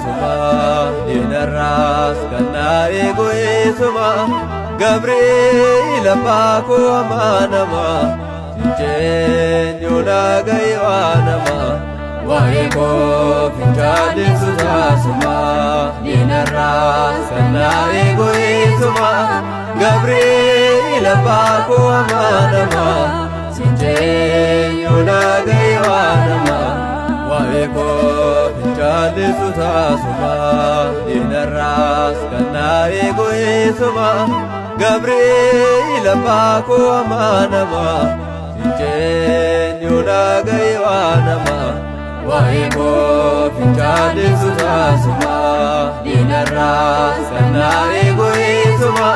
suma dinarras kanna egoe suma Gabriel apako amanama Sinjenyo nagaywanama Waeko finjali suma dinarras kanna egoe suma Gabriel apako amanama Sinjenyo nagaywanama Waeko finjali suma dinarras kanna egoe suma Gabriel apako amanama Sinjenyo nagaywanama Waeko finjali suma dinarras kanna egoe suma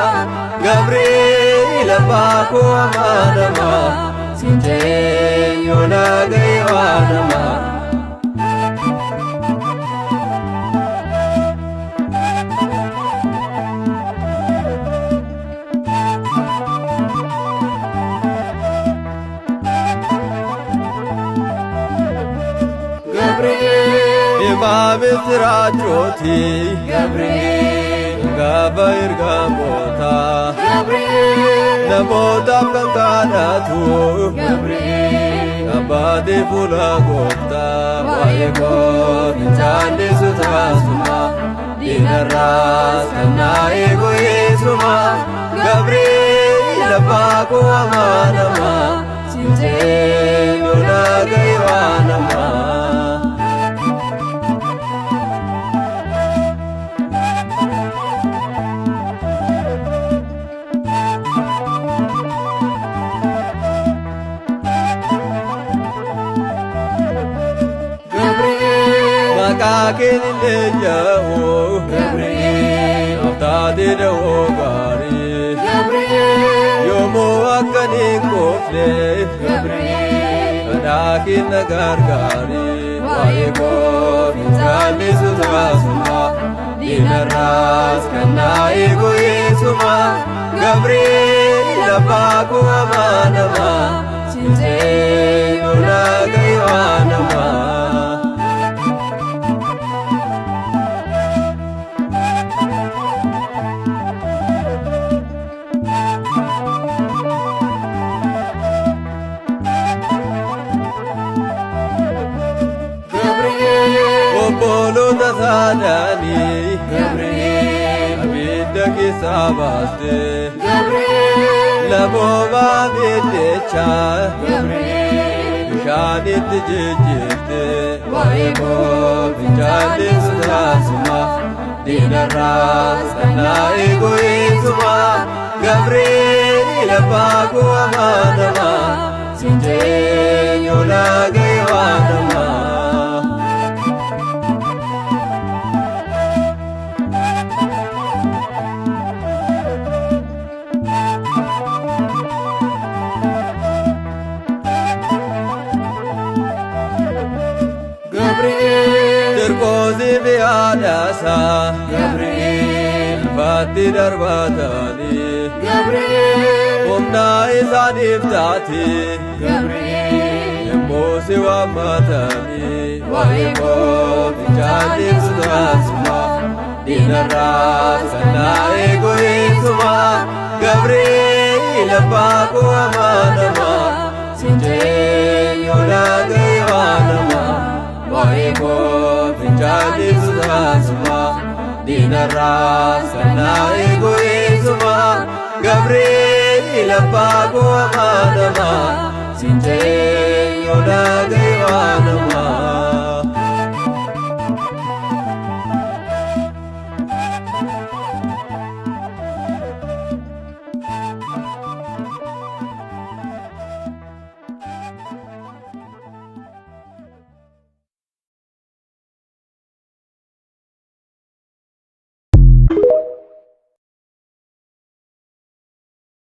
Gabriel apako amanama Sinjenyo nagaywanama Misrachoti Gabriel Gaba irgamota Gabriel Namota kankanatu Gabriel Abade pula gota Waeko finjali suma dinarras kanna egoe suma Gabriel apako amanama Sinjenyo nagaywanama Makakin lejaho Gabriel Aftade dawo gari Gabriel Yomo akani kofle Gabriel Kadakin nagargari Waeko finjali suma dinarras kanna egoe suma Gabriel apako amanama Sinjenyo nagaywanama Bolo dasadani Gabriel Abida kisabaste Gabriel Laboba bedecha Gabriel Bishanit jejete Waeko finjali suma dinarras kanna egoe suma Gabriel apako amanama Sinjenyo nagaywanama Terkozi beadasa Gabriel Fati darbatani Gabriel Umna isadifdati Gabriel Yembosi wa matani Waeko finjali suma dinarras kanna egoe suma Gabriel apako amanama Sinjenyo nagaywanama Waeko finjali suma dinarras kanna egoe suma Gabriel apako amanama Sinjenyo nagaywanama